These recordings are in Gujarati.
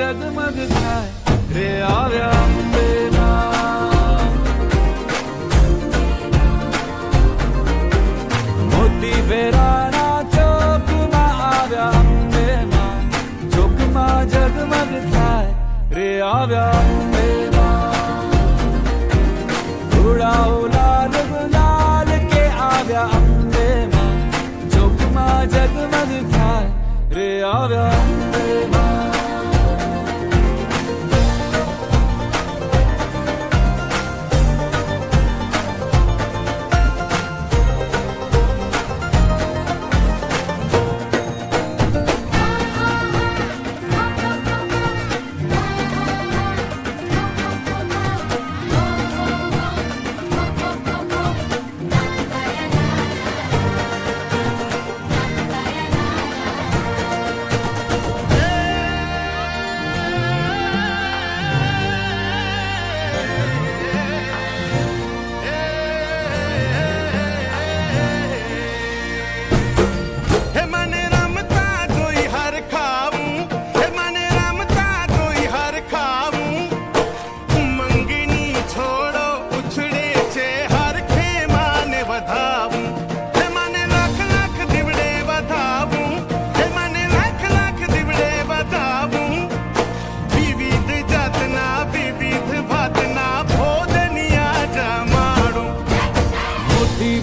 જગમગ થાય રે આવ્યા અંબે માં મોતી વેરાણા ચોકમાં આવ્યા અંબે માં ચોકમાં જગમગ થાય રે આવ્યા અંબે માં ઉડાઓ લાલ ગુલાલ કે આવ્યા અંબે માં ચોકમાં જગમગ થાય રે આવ્યા અંબે માં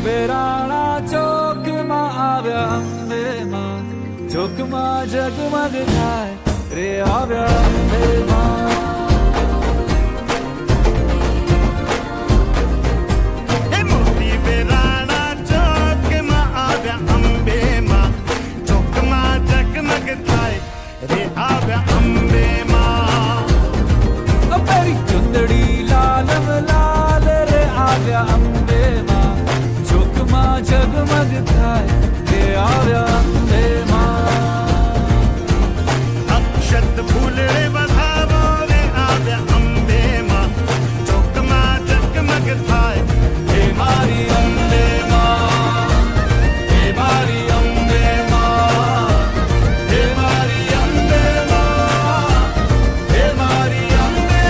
વેરાણા ચોકમાં આવ્યા અંબે માં ચોકમાં જગમગ થાય રે આવ્યા અંબે માં મોતી વેરાણા ચોકમાં આવ્યા અંબે માં ચોકમાં જગમગ થાય રે આવ્યા અંબે માં અપરી ચુંદડી લાલ લાલ રે આવ્યા અંબે માં ચોકમાં જગમગ થાય રે આવ્યા અંબે માં અક્ષત ફૂલે વધાવો રે આવ્યા અંબે માં ચોકમાં જગમગ થાય હે મારી અંબે માં હે મારી અંબે માં હે મારી અંબે માં હે મારી અંબે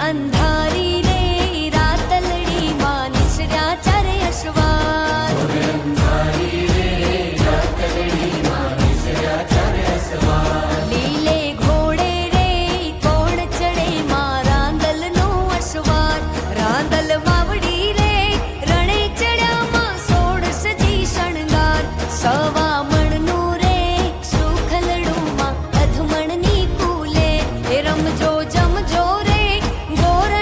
અંધારી રે રાતલડી માં નિસર્યા ચારે અશ્વાર લીલે ઘોડે રે કોણ ચડે માં રાંદલ નો અશ્વાર રાંદલ વાવડી રે રણે ચડ્યા માં સોળસજી શણગાર સવા મણનું રે સુખલડું માં અધમણની કુલે રમજો જમજો રે ગોર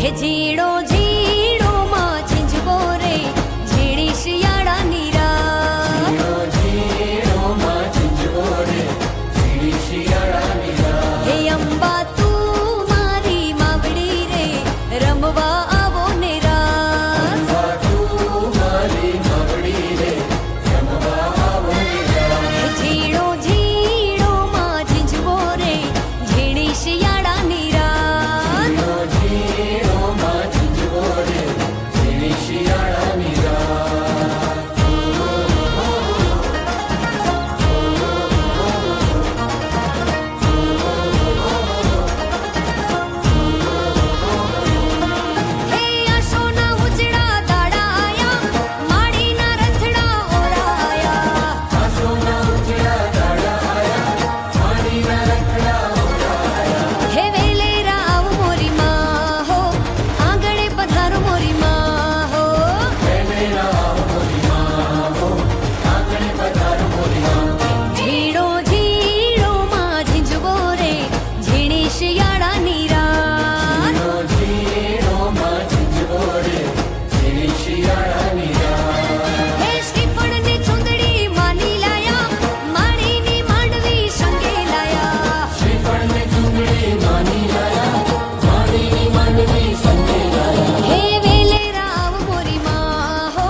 હે ઝીણો ઝીણો માં ઝીંઝવો રે ઝીણી શિયાળાની રાત હે અંબા તું મારી માવડી રે રમવા આવો ને રાસ હે ઝીણો ઝીણો માં ઝીંઝવો રે ઝીણી શિયાળાની રાત હે આશોના ઉજળા દાડા આયા માડીના રથડા ઓરાયા હે વેલેરા આવો મોરી માં હો આંગણે પધારો મોરી માં હો ઝીણો ઝીણો માં ઝીંઝવો રે ઝીણી શિયાળાની રાત હે શ્રીફળની ચૂંદડી માની લાયા માણીની માંડવી સંગે લાયા હે વેલેરા આવો મોરી માં હો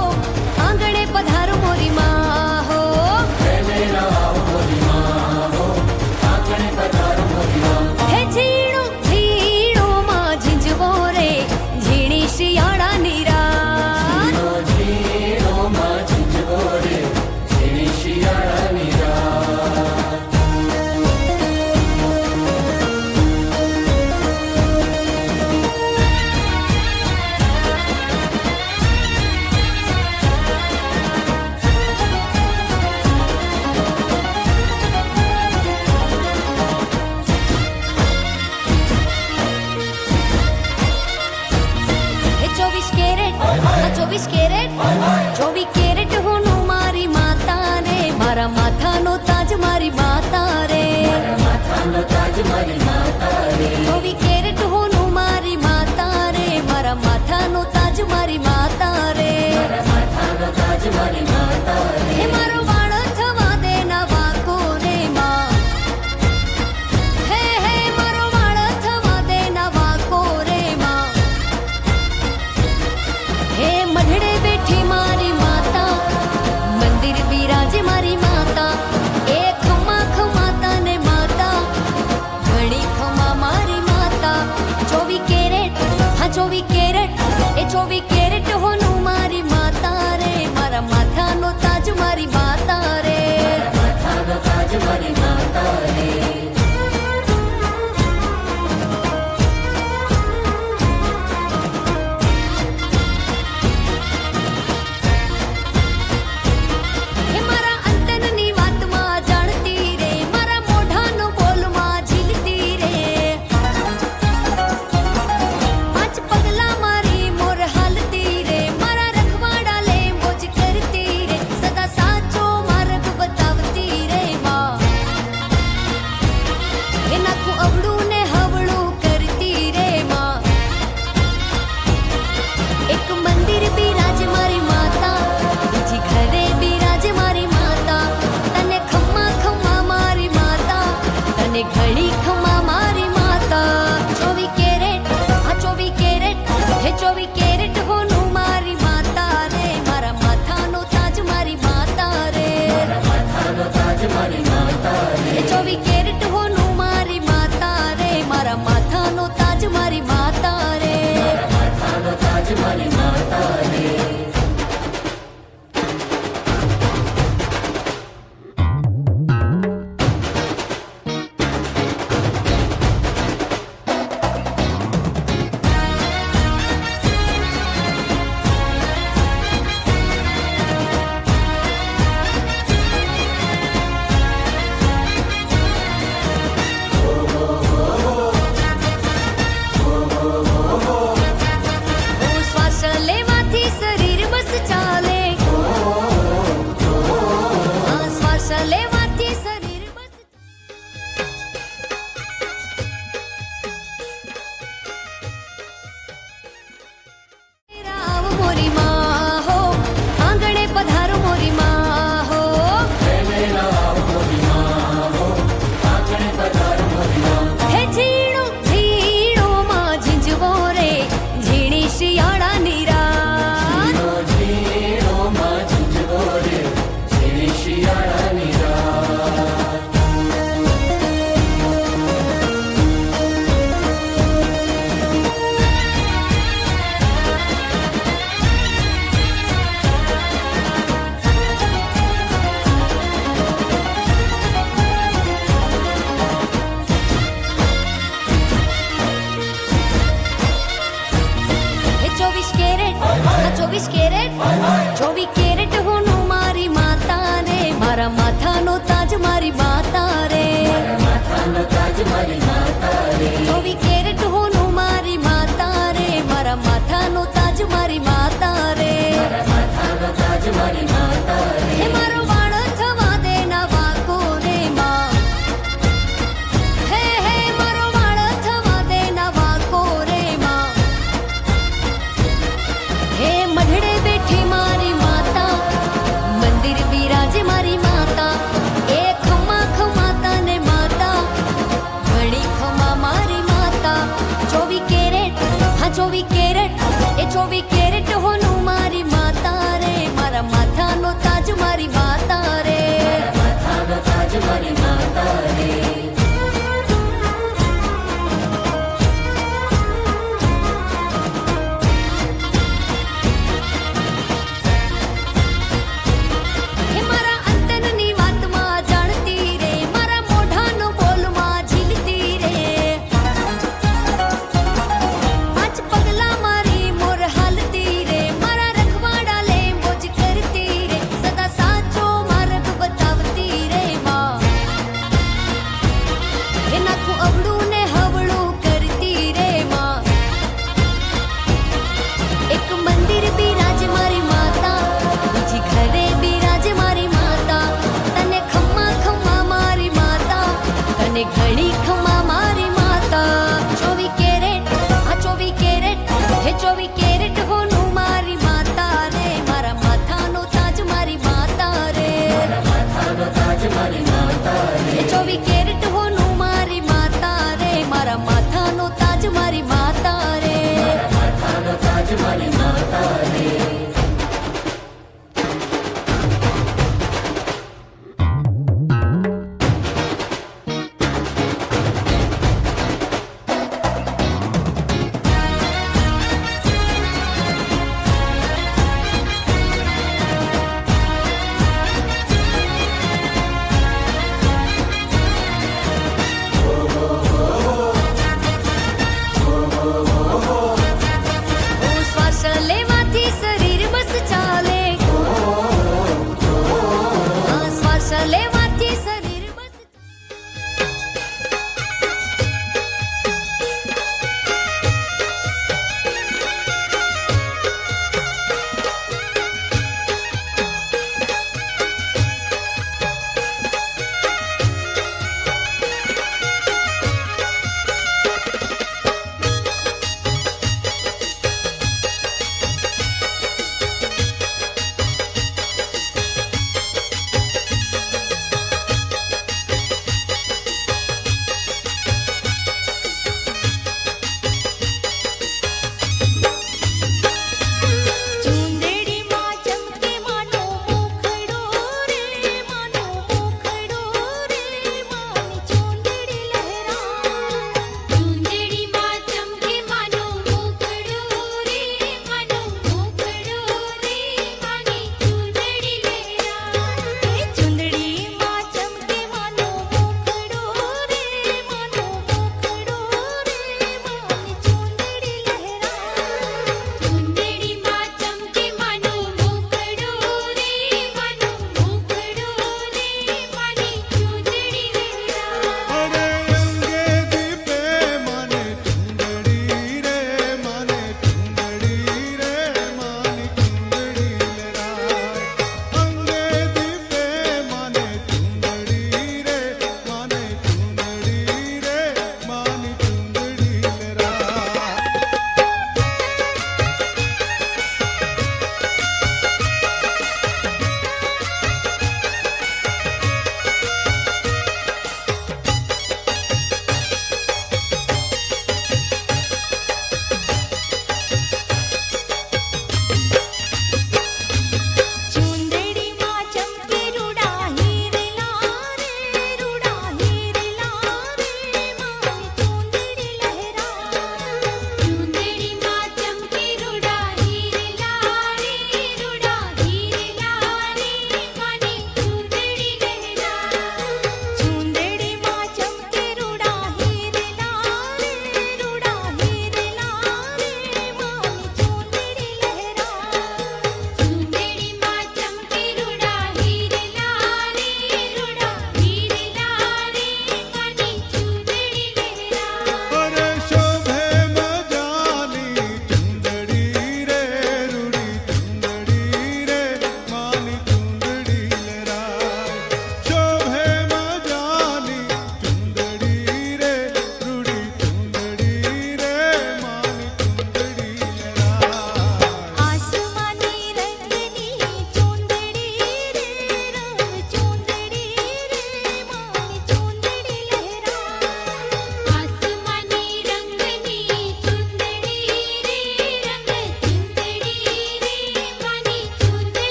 આંગણે પધારો મોરી માં હો હે ઝીણો ઝીણો માં ઝીંઝવો રે ઝીણી શિયાળાની રાત હે 24 કેરેટ આ 24 કેરેટ 24 કેરેટ હોનું મારી માતા રે મારા માથાનો તાજ મારી માતા રે 24 કેરેટ હોનું મારી માતા રે મારા માથાનો તાજ મારી માતા રે હે મારો વાળ થવા દે ના વાકો રે માં હે હે મારો વાળ થવા દે ના વાકો રે માં હે મઢડે બેઠી મારી માતા મંદિર બિરાજે મારી માતા એ ખમા ખમાતા ને માતા ઘણી ખમા મારી માતા 24 કેરેટ હા 24 કેરેટ એ 24 કેરેટ હોનું મારી માતા રે મારા માથાનો તાજ મારી માતા રે હે મારા અંતરની વાતમાં જાણતી રે મારા મોઢાનો બોલમાં ઝીલતી રે 5 પગલા મારી મોર હાલતી રે મારા રખવાડા લે મોજ કરતી રે સદા સાચો માર્ગ બતાવતી રે માં હે નાખું અવળું ને હવળું કરતી રે માં એક મંદિર બિરાજ મારી માતા બીજી ઘરે બિરાજ મારી માતા તને ખમ્મા ખમ્મા મારી માતા તને ઘણી ખમ્મા મારી માતા 24 કેરેટ આ 24 કેરેટ હે 24 કેરેટ હોનું મારી માતા રે મારા માથાનો તાજ મારી માતા રે હે 24 કેરેટ હોનું મારી માતા રે મારા માથાનો તાજ મારી માતા રે મારી માતા રે 24 કેરેટ હોનું મારી માતા રે મારા માથાનો તાજ મારી માતા રે હે મારો વાળ થવા દે ના વાકો રે માં હે હે મારો વાળ થવા દે ના વાકો રે માં હે મઢડે બેઠી મારી માતા મંદિર બિરાજે મારી માતા એ ખમા ખમાતા ને માતા ઘણી ખમા મારી માતા 24 કેરેટ હા 24 કેરેટ એ 24 કેરેટ હોનું મારી માતા રે મારા માથાનો તાજ મારી માતા રે હે મારા અંતરની વાતમાં જાણતી રે મારા મોઢાનો બોલમાં ઝીલતી રે 5 પગલા મારી મોર હાલતી રે મારા રખવાડા લે મોજ કરતી રે સદા સાચો માર્ગ બતાવતી રે માં હે નાખું અવળું ને હવળું કરતી રે માં એક મંદિર બિરાજ મારી માતા બીજી ઘરે બિરાજ મારી માતા તને ખમ્મા ખમ્મા મારી માતા તને ઘણી ખમ્મા મારી માતા 24 કેરેટ આ 24 કેરેટ હે 24 કેરેટ હોનું મારી માતા રે મારા માથાનો તાજ મારી માતા રે હે 24 કેરેટ હોનું મારી માતા રે મારા માથાનો તાજ મારી માતા રે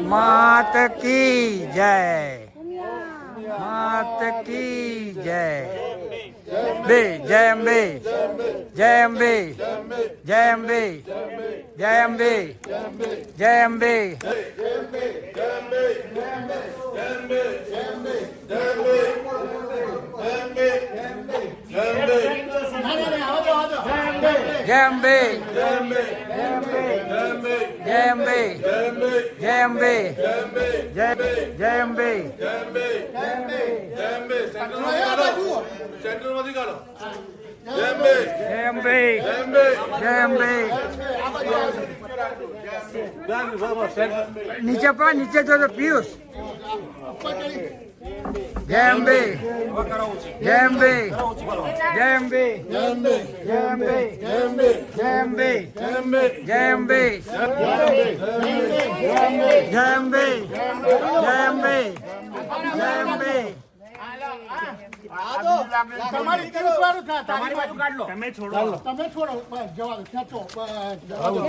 मात की जय, मात की जय। बे जय अम्बे, जय अम्बे, जय अम्बे, जय अम्बे, जय अम्बे। जय अम्बे, जय अम्बे, जय अम्बे, जय अम्बे, जय जय अम्बे। सेंटर मध्ये काढा जय अम्बे, जय अम्बे। नीचे पा, नीचे जो पीयूष। जय अम्बे, जय अम्बे, जय अम्बे, जय अम्बे, जय अम्बे, जय अम्बे, जय अम्बे, जय अम्बे, जय अम्बे, जय अम्बे, जय अम्बे, जय अम्बे। તમારી તરફ ના તારી બાજુ કાઢ લો. તમે છોડો બસ જવા દો ખેંચો બસ જવા દો.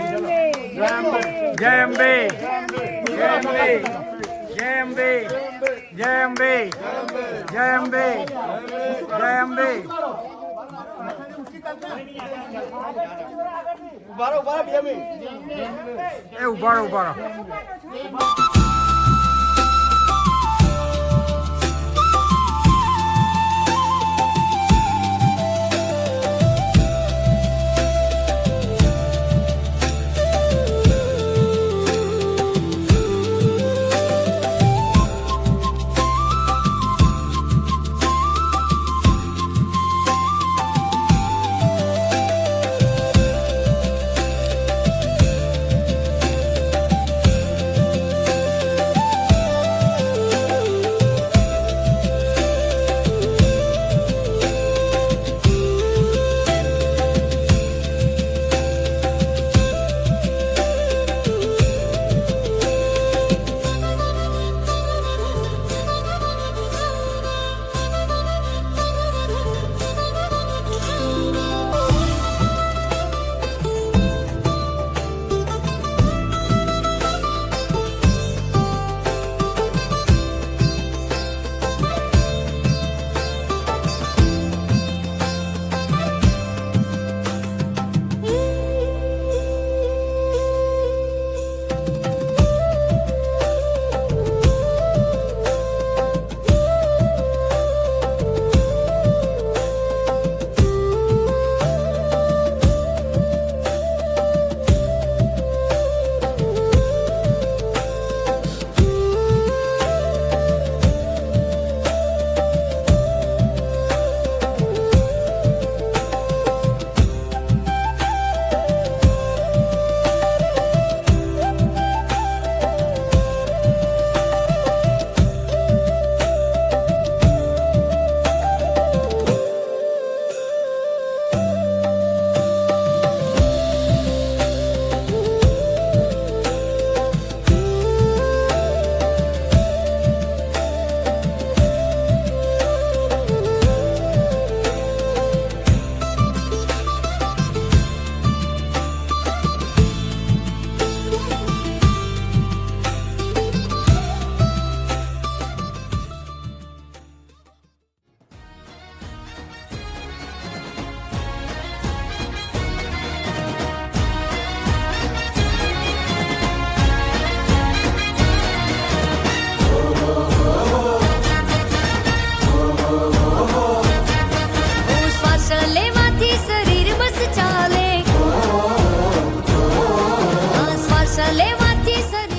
जय अम्बे, जय अम्बे, जय अम्बे, जय अम्बे, जय अम्बे, जय अम्बे, जय अम्बे। ए उभारो, उभारो। લેવાથી શરીર